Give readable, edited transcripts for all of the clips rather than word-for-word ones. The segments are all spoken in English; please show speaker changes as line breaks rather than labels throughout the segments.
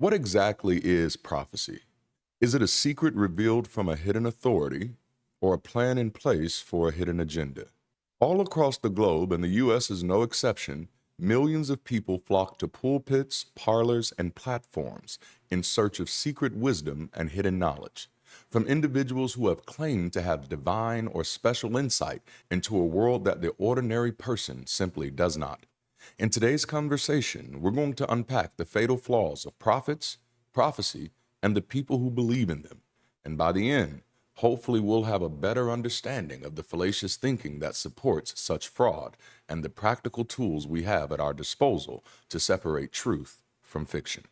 What exactly is prophecy? Is it a secret revealed from a hidden authority or a plan in place for a hidden agenda? All across the globe, and the US is no exception, millions of people flock to pulpits, parlors, and platforms in search of secret wisdom and hidden knowledge. From individuals who have claimed to have divine or special insight into a world that the ordinary person simply does not. In today's conversation, we're going to unpack the fatal flaws of prophets, prophecy, and the people who believe in them. And by the end, hopefully we'll have a better understanding of the fallacious thinking that supports such fraud and the practical tools we have at our disposal to separate truth from fiction.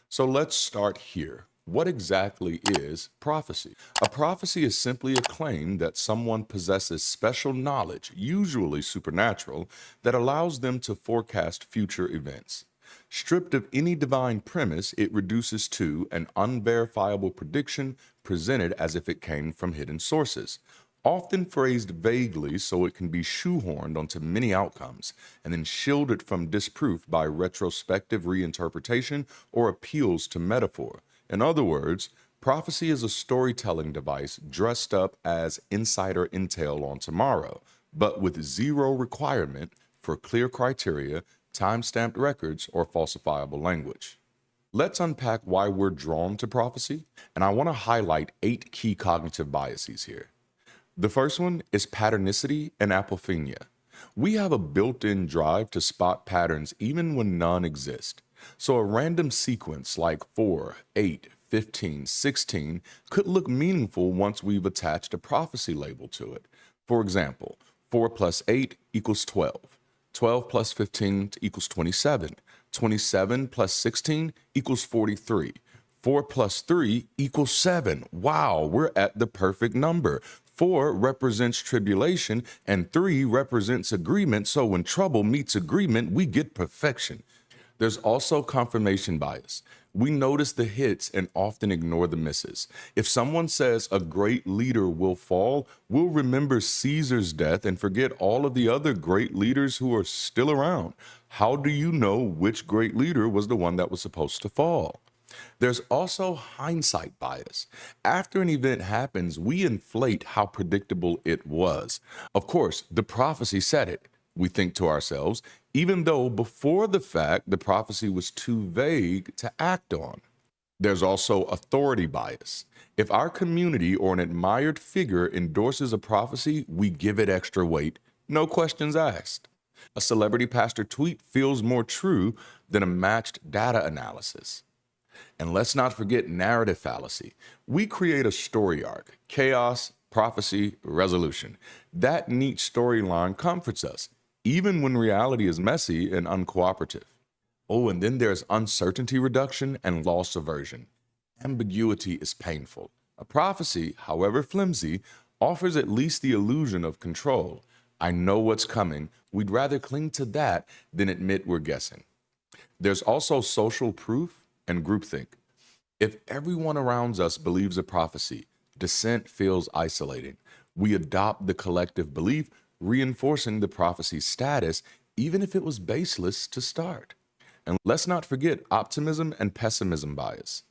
So let's start here. What exactly is prophecy? A prophecy is simply a claim that someone possesses special knowledge, usually supernatural, that allows them to forecast future events. Stripped of any divine premise, it reduces to an unverifiable prediction presented as if it came from hidden sources, often phrased vaguely so it can be shoehorned onto many outcomes, and then shielded from disproof by retrospective reinterpretation or appeals to metaphor. In other words, prophecy is a storytelling device dressed up as insider intel on tomorrow, but with zero requirement for clear criteria, time-stamped records, or falsifiable language. Let's unpack why we're drawn to prophecy, and I want to highlight 8 key cognitive biases here. The first one is patternicity and apophenia. We have a built-in drive to spot patterns even when none exist. So a random sequence like 4, 8, 15, 16 could look meaningful once we've attached a prophecy label to it. For example, 4 plus 8 equals 12. 12 plus 15 equals 27. 27 plus 16 equals 43. 4 plus 3 equals 7. Wow, we're at the perfect number. 4 represents tribulation and 3 represents agreement. So when trouble meets agreement, we get perfection. There's also confirmation bias. We notice the hits and often ignore the misses. If someone says a great leader will fall, we'll remember Caesar's death and forget all of the other great leaders who are still around. How do you know which great leader was the one that was supposed to fall? There's also hindsight bias. After an event happens, we inflate how predictable it was. Of course, the prophecy said it, we think to ourselves, even though before the fact, the prophecy was too vague to act on. There's also authority bias. If our community or an admired figure endorses a prophecy, we give it extra weight, no questions asked. A celebrity pastor tweet feels more true than a matched data analysis. And let's not forget narrative fallacy. We create a story arc, chaos, prophecy, resolution. That neat storyline comforts us, even when reality is messy and uncooperative. Oh, and then there's uncertainty reduction and loss aversion. Ambiguity is painful. A prophecy, however flimsy, offers at least the illusion of control. I know what's coming. We'd rather cling to that than admit we're guessing. There's also social proof and groupthink. If everyone around us believes a prophecy, dissent feels isolating. We adopt the collective belief, reinforcing the prophecy's status, even if it was baseless to start. And let's not forget optimism and pessimism bias.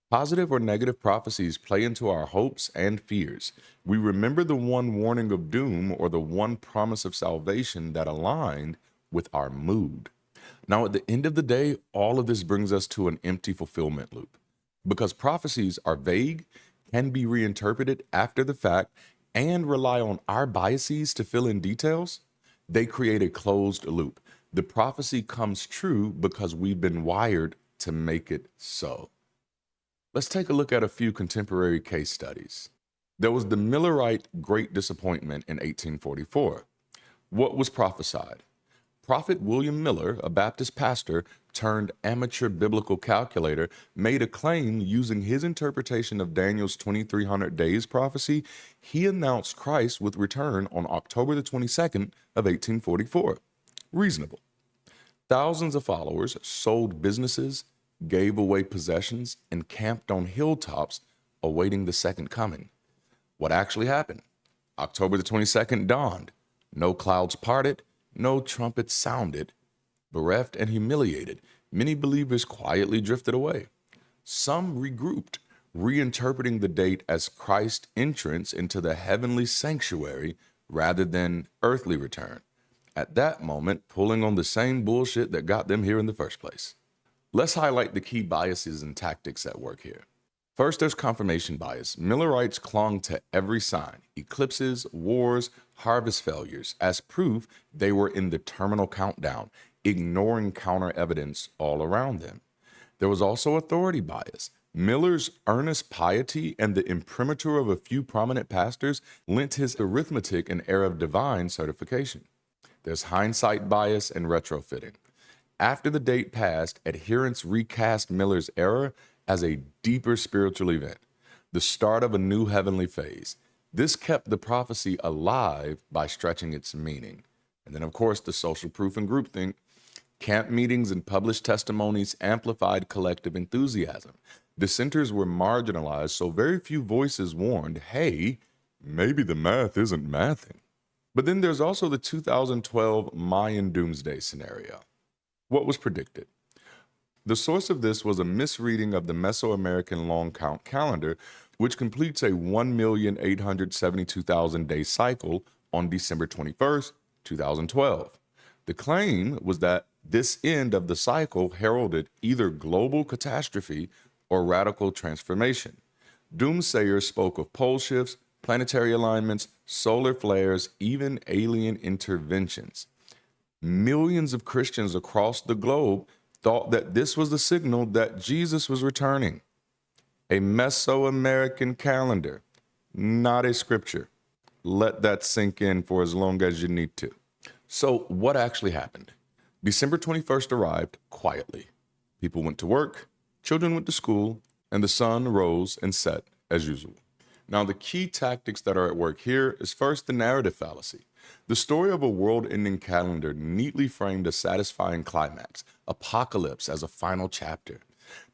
Positive or negative prophecies play into our hopes and fears. We remember the one warning of doom or the one promise of salvation that aligned with our mood. Now, at the end of the day, all of this brings us to an empty fulfillment loop. Because prophecies are vague, can be reinterpreted after the fact, and rely on our biases to fill in details, they create a closed loop. The prophecy comes true because we've been wired to make it so. Let's take a look at a few contemporary case studies. There was the Millerite Great Disappointment in 1844. What was prophesied? Prophet William Miller, a Baptist pastor turned amateur biblical calculator, made a claim using his interpretation of Daniel's 2300 days prophecy. He announced Christ would return on October the 22nd of 1844. Reasonable. Thousands of followers sold businesses, gave away possessions, and camped on hilltops awaiting the second coming. What actually happened? October the 22nd dawned. No clouds parted, no trumpets sounded. Bereft and humiliated, many believers quietly drifted away. Some regrouped, reinterpreting the date as Christ's entrance into the heavenly sanctuary rather than earthly return. At that moment, pulling on the same bullshit that got them here in the first place. Let's highlight the key biases and tactics at work here. First, there's confirmation bias. Millerites clung to every sign, eclipses, wars, harvest failures, as proof they were in the terminal countdown, ignoring counter evidence all around them. There was also authority bias. Miller's earnest piety and the imprimatur of a few prominent pastors lent his arithmetic an air of divine certification. There's hindsight bias and retrofitting. After the date passed, adherents recast Miller's error as a deeper spiritual event, the start of a new heavenly phase. This kept the prophecy alive by stretching its meaning. And then, of course, the social proof and groupthink. Camp meetings and published testimonies amplified collective enthusiasm. Dissenters were marginalized, so very few voices warned, hey, maybe the math isn't mathing. But then there's also the 2012 Mayan doomsday scenario. What was predicted? The source of this was a misreading of the Mesoamerican long count calendar, which completes a 1,872,000 day cycle on December 21st, 2012. The claim was that this end of the cycle heralded either global catastrophe or radical transformation. Doomsayers spoke of pole shifts, planetary alignments, solar flares, even alien interventions. Millions of Christians across the globe thought that this was the signal that Jesus was returning. A Mesoamerican calendar, not a scripture. Let that sink in for as long as you need to. So what actually happened? December 21st arrived quietly. People went to work, children went to school, and the sun rose and set as usual. Now, the key tactics that are at work here is first the narrative fallacy. The story of a world-ending calendar neatly framed a satisfying climax, apocalypse as a final chapter.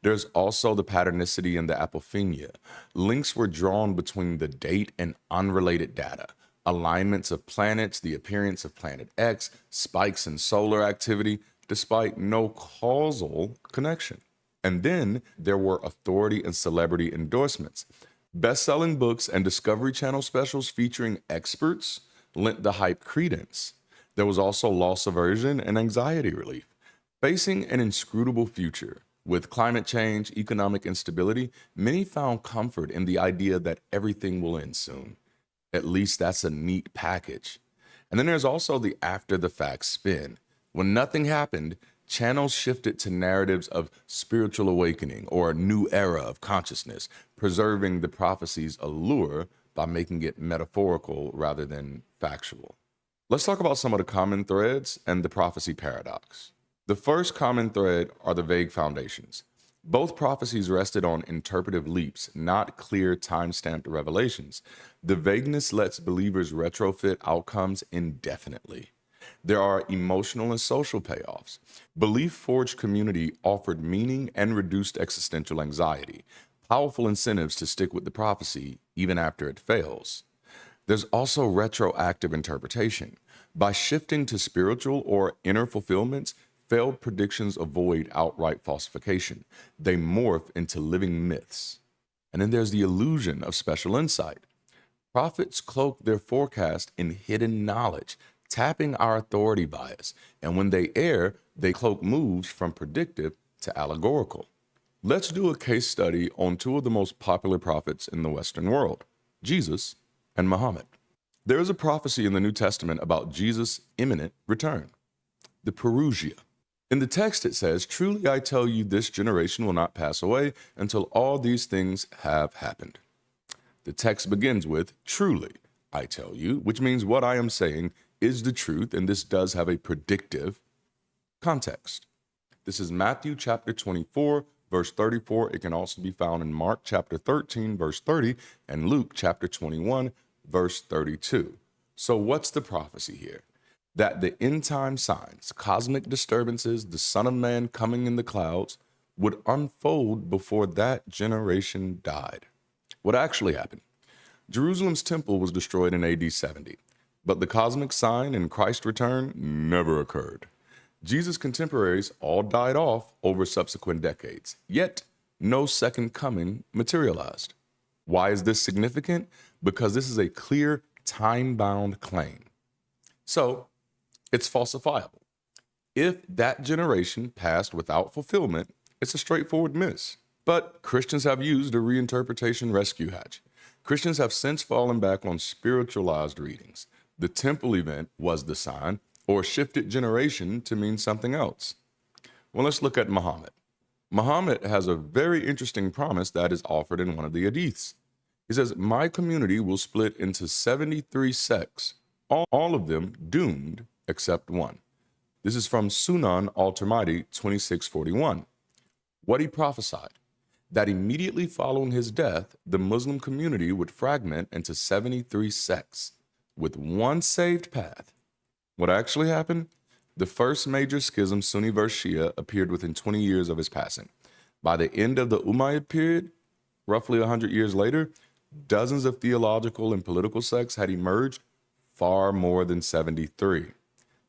There's also the patternicity and the apophenia. Links were drawn between the date and unrelated data. Alignments of planets, the appearance of planet X, spikes in solar activity, despite no causal connection. And then there were authority and celebrity endorsements. Best-selling books and Discovery Channel specials featuring experts lent the hype credence. There was also loss aversion and anxiety relief. Facing an inscrutable future with climate change, economic instability, many found comfort in the idea that everything will end soon. At least that's a neat package. And then there's also the after-the-fact spin. When nothing happened, channels shifted to narratives of spiritual awakening or a new era of consciousness, preserving the prophecy's allure by making it metaphorical rather than factual. Let's talk about some of the common threads and the prophecy paradox. The first common thread are the vague foundations. Both prophecies rested on interpretive leaps, not clear time-stamped revelations. The vagueness lets believers retrofit outcomes indefinitely. There are emotional and social payoffs. Belief-forged community offered meaning and reduced existential anxiety, powerful incentives to stick with the prophecy even after it fails. There's also retroactive interpretation. By shifting to spiritual or inner fulfillments, failed predictions avoid outright falsification. They morph into living myths. And then there's the illusion of special insight. Prophets cloak their forecast in hidden knowledge, tapping our authority bias. And when they err, they cloak moves from predictive to allegorical. Let's do a case study on two of the most popular prophets in the Western world, Jesus and Muhammad. There is a prophecy in the New Testament about Jesus' imminent return, the Parousia. In the text it says, "Truly I tell you, this generation will not pass away until all these things have happened." The text begins with, "Truly I tell you," which means what I am saying is the truth, and this does have a predictive context. This is Matthew chapter 24, verse 34. It can also be found in Mark chapter 13, verse 30, and Luke chapter 21, verse 32. So what's the prophecy here? That the end time signs, cosmic disturbances, the Son of Man coming in the clouds, would unfold before that generation died. What actually happened? Jerusalem's temple was destroyed in AD 70, but the cosmic sign and Christ's return never occurred. Jesus' contemporaries all died off over subsequent decades. Yet, no second coming materialized. Why is this significant? Because this is a clear time-bound claim. So it's falsifiable. If that generation passed without fulfillment, it's a straightforward miss. But Christians have used a reinterpretation rescue hatch. Christians have since fallen back on spiritualized readings. The temple event was the sign, or shifted generation to mean something else. Well, let's look at Muhammad. Muhammad has a very interesting promise that is offered in one of the hadiths. He says, "My community will split into 73 sects, all of them doomed except one." This is from Sunan al-Tirmidhi 2641. What he prophesied, that immediately following his death, the Muslim community would fragment into 73 sects with one saved path. What actually happened? The first major schism, Sunni versus Shia, appeared within 20 years of his passing. By the end of the Umayyad period, roughly 100 years later, dozens of theological and political sects had emerged, far more than 73.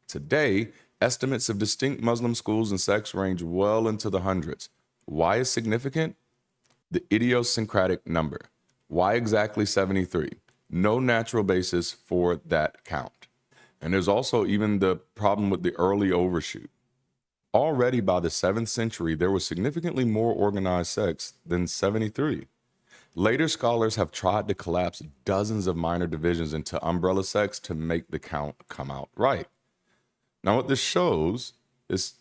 Today, estimates of distinct Muslim schools and sects range well into the hundreds. Why is significant? The idiosyncratic number. Why exactly 73? No natural basis for that count. And there's also even the problem with the early overshoot. Already by the 7th century, there were significantly more organized sects than 73. Later scholars have tried to collapse dozens of minor divisions into umbrella sects to make the count come out right. Now what this shows is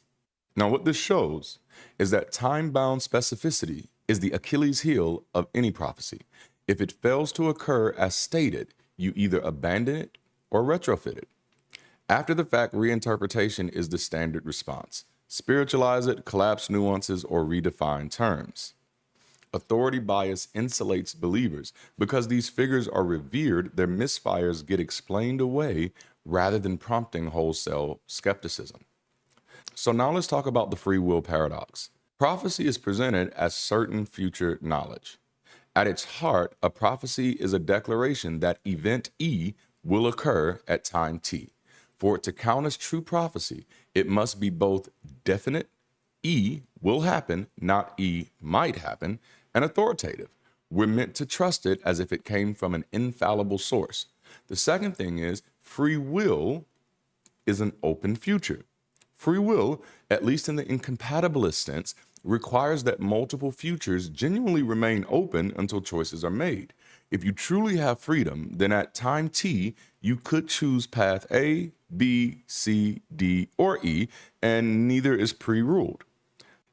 that time-bound specificity is the Achilles heel of any prophecy. If it fails to occur as stated, you either abandon it or retrofit it. After the fact reinterpretation is the standard response. Spiritualize it, collapse nuances, or redefine terms. Authority bias insulates believers. Because these figures are revered, their misfires get explained away rather than prompting wholesale skepticism. So now let's talk about the free will paradox. Prophecy is presented as certain future knowledge. At its heart, a prophecy is a declaration that event E will occur at time T. For it to count as true prophecy, it must be both definite, E will happen, not E might happen, and authoritative. We're meant to trust it as if it came from an infallible source. The second thing is free will is an open future. Free will, at least in the incompatibilist sense, requires that multiple futures genuinely remain open until choices are made. If you truly have freedom, then at time T, you could choose path A, B, C, D, or E, and neither is pre-ruled.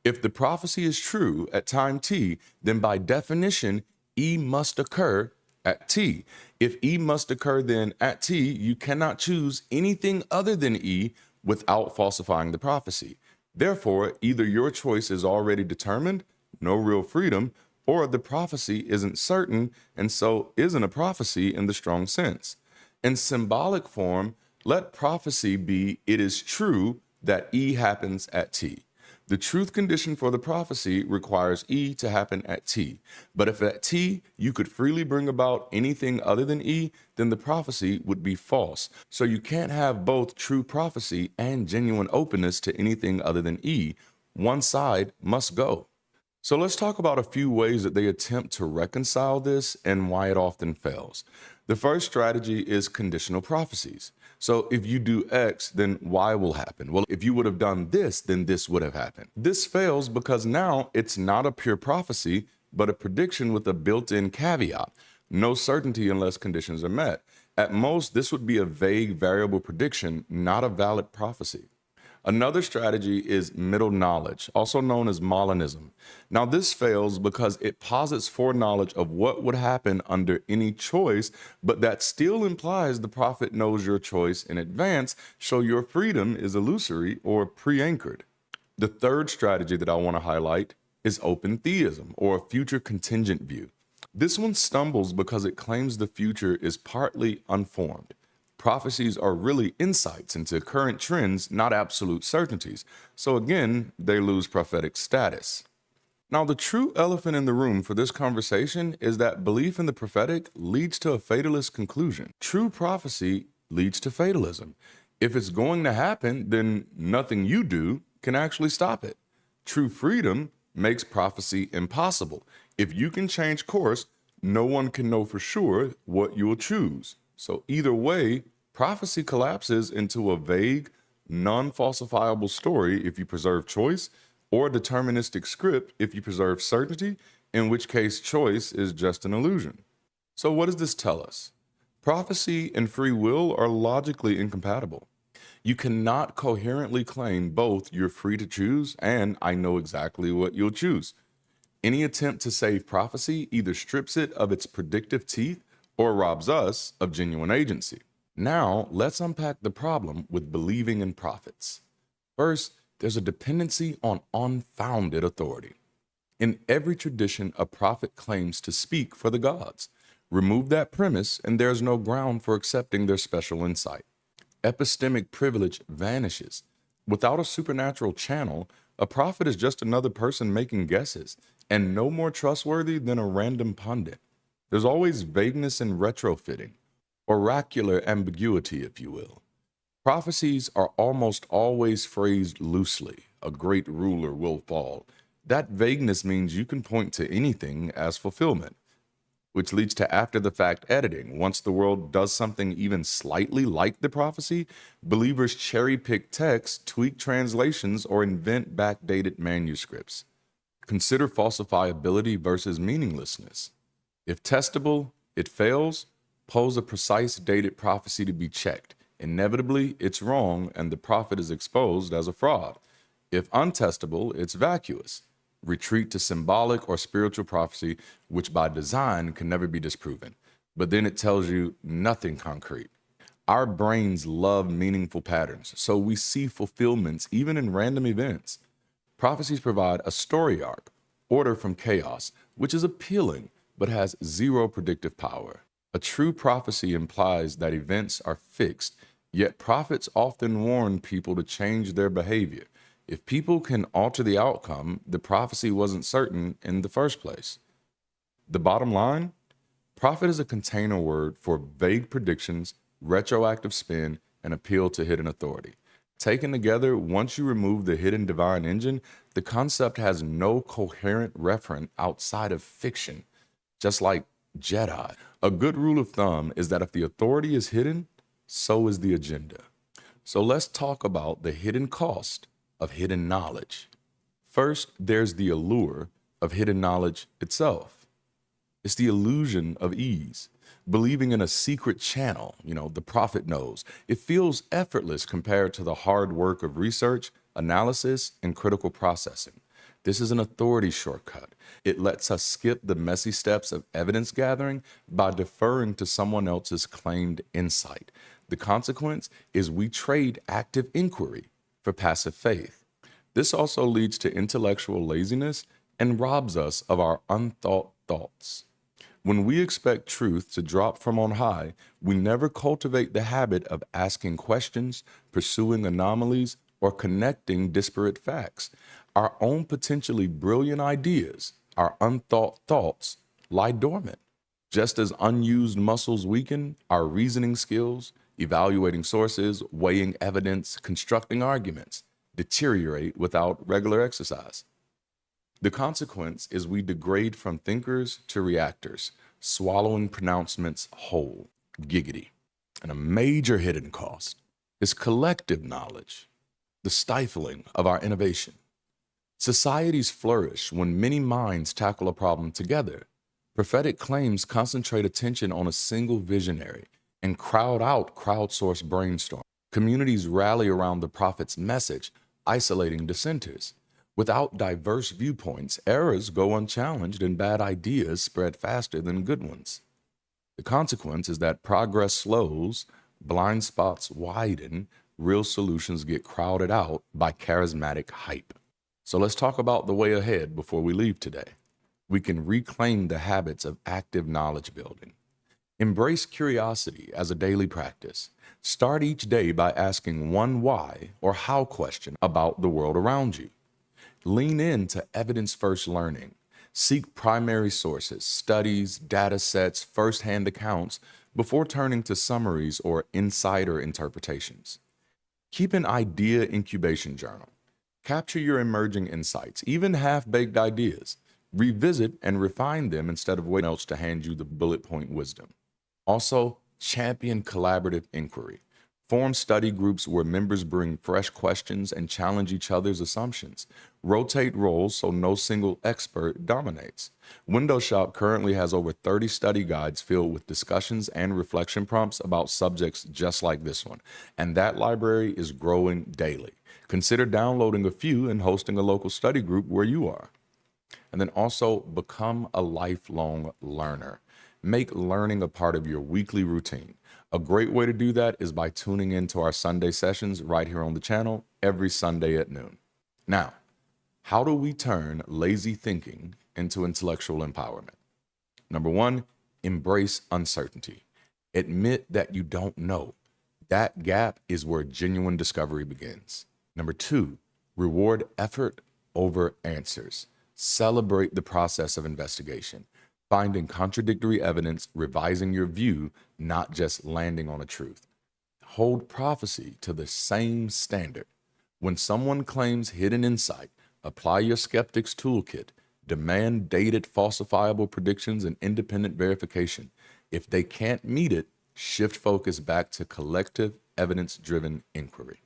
If the prophecy is true at time T, then by definition, E must occur at T. If E must occur then at T, you cannot choose anything other than E without falsifying the prophecy. Therefore, either your choice is already determined, no real freedom, or the prophecy isn't certain and so isn't a prophecy in the strong sense. In symbolic form, let prophecy be, it is true that E happens at T. The truth condition for the prophecy requires E to happen at T. But if at T you could freely bring about anything other than E, then the prophecy would be false. So you can't have both true prophecy and genuine openness to anything other than E. One side must go. So let's talk about a few ways that they attempt to reconcile this and why it often fails. The first strategy is conditional prophecies. So if you do X, then Y will happen. Well, if you would have done this, then this would have happened. This fails because now it's not a pure prophecy, but a prediction with a built-in caveat. No certainty unless conditions are met. At most, this would be a vague variable prediction, not a valid prophecy. Another strategy is middle knowledge, also known as Molinism. Now this fails because it posits foreknowledge of what would happen under any choice, but that still implies the prophet knows your choice in advance, so your freedom is illusory or pre-anchored. The third strategy that I want to highlight is open theism, or a future contingent view. This one stumbles because it claims the future is partly unformed. Prophecies are really insights into current trends, not absolute certainties. So again, they lose prophetic status. Now, the true elephant in the room for this conversation is that belief in the prophetic leads to a fatalist conclusion. True prophecy leads to fatalism. If it's going to happen, then nothing you do can actually stop it. True freedom makes prophecy impossible. If you can change course, no one can know for sure what you'll choose. So either way, prophecy collapses into a vague, non-falsifiable story if you preserve choice, or a deterministic script if you preserve certainty, in which case choice is just an illusion. So what does this tell us? Prophecy and free will are logically incompatible. You cannot coherently claim both you're free to choose and I know exactly what you'll choose. Any attempt to save prophecy either strips it of its predictive teeth or robs us of genuine agency. Now, let's unpack the problem with believing in prophets. First, there's a dependency on unfounded authority. In every tradition, a prophet claims to speak for the gods. Remove that premise, and there's no ground for accepting their special insight. Epistemic privilege vanishes. Without a supernatural channel, a prophet is just another person making guesses, and no more trustworthy than a random pundit. There's always vagueness and retrofitting, oracular ambiguity, if you will. Prophecies are almost always phrased loosely. A great ruler will fall. That vagueness means you can point to anything as fulfillment, which leads to after the fact editing. Once the world does something even slightly like the prophecy, believers cherry pick text, tweak translations, or invent backdated manuscripts. Consider falsifiability versus meaninglessness. If testable, it fails, pose a precise dated prophecy to be checked. Inevitably, it's wrong and the prophet is exposed as a fraud. If untestable, it's vacuous. Retreat to symbolic or spiritual prophecy, which by design can never be disproven. But then it tells you nothing concrete. Our brains love meaningful patterns, so we see fulfillments even in random events. Prophecies provide a story arc, order from chaos, which is appealing but has zero predictive power. A true prophecy implies that events are fixed, yet prophets often warn people to change their behavior. If people can alter the outcome, the prophecy wasn't certain in the first place. The bottom line? Prophet is a container word for vague predictions, retroactive spin, and appeal to hidden authority. Taken together, once you remove the hidden divine engine, the concept has no coherent referent outside of fiction, just like Jedi. A good rule of thumb is that if the authority is hidden, so is the agenda. So let's talk about the hidden cost of hidden knowledge. First, there's the allure of hidden knowledge itself. It's the illusion of ease, believing in a secret channel, the prophet knows. It feels effortless compared to the hard work of research, analysis, and critical processing. This is an authority shortcut. It lets us skip the messy steps of evidence gathering by deferring to someone else's claimed insight. The consequence is we trade active inquiry for passive faith. This also leads to intellectual laziness and robs us of our unthought thoughts. When we expect truth to drop from on high, we never cultivate the habit of asking questions, pursuing anomalies, or connecting disparate facts. Our own potentially brilliant ideas, our unthought thoughts, lie dormant. Just as unused muscles weaken, our reasoning skills, evaluating sources, weighing evidence, constructing arguments, deteriorate without regular exercise. The consequence is we degrade from thinkers to reactors, swallowing pronouncements whole, giggity. And a major hidden cost is collective knowledge, the stifling of our innovation. Societies flourish when many minds tackle a problem together. Prophetic claims concentrate attention on a single visionary and crowd out crowdsourced brainstorm. Communities rally around the prophet's message, isolating dissenters. Without diverse viewpoints, errors go unchallenged and bad ideas spread faster than good ones. The consequence is that progress slows, blind spots widen, real solutions get crowded out by charismatic hype. So let's talk about the way ahead before we leave today. We can reclaim the habits of active knowledge building. Embrace curiosity as a daily practice. Start each day by asking one why or how question about the world around you. Lean into evidence-first learning. Seek primary sources, studies, data sets, first-hand accounts before turning to summaries or insider interpretations. Keep an idea incubation journal. Capture your emerging insights, even half-baked ideas. Revisit and refine them instead of waiting else to hand you the bullet point wisdom. Also, champion collaborative inquiry. Form study groups where members bring fresh questions and challenge each other's assumptions. Rotate roles so no single expert dominates. Window Shop currently has over 30 study guides filled with discussions and reflection prompts about subjects just like this one, and that library is growing daily. Consider downloading a few and hosting a local study group where you are. And then also become a lifelong learner. Make learning a part of your weekly routine. A great way to do that is by tuning into our Sunday sessions right here on the channel every Sunday at noon. Now, how do we turn lazy thinking into intellectual empowerment? Number one, embrace uncertainty. Admit that you don't know. That gap is where genuine discovery begins. Number two, reward effort over answers. Celebrate the process of investigation, finding contradictory evidence, revising your view, not just landing on a truth. Hold prophecy to the same standard. When someone claims hidden insight, apply your skeptic's toolkit. Demand dated, falsifiable predictions and independent verification. If they can't meet it, shift focus back to collective, evidence-driven inquiry.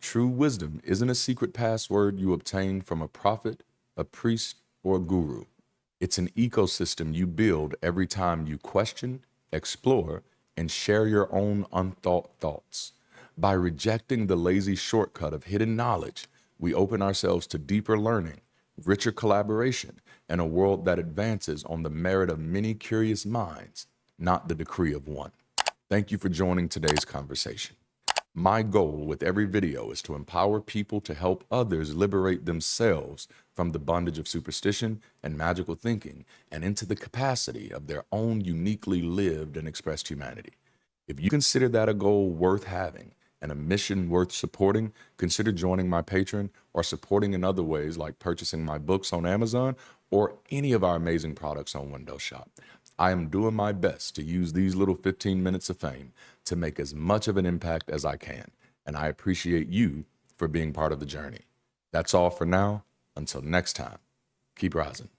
True wisdom isn't a secret password you obtain from a prophet, a priest, or a guru. It's an ecosystem you build every time you question, explore, and share your own unthought thoughts. By rejecting the lazy shortcut of hidden knowledge, we open ourselves to deeper learning, richer collaboration, and a world that advances on the merit of many curious minds, not the decree of one. Thank you for joining today's conversation. My goal with every video is to empower people to help others liberate themselves from the bondage of superstition and magical thinking and into the capacity of their own uniquely lived and expressed humanity. If you consider that a goal worth having and a mission worth supporting, consider joining my Patreon or supporting in other ways like purchasing my books on Amazon or any of our amazing products on Window Shop. I am doing my best to use these little 15 minutes of fame to make as much of an impact as I can, and I appreciate you for being part of the journey. That's all for now. Until next time, keep rising.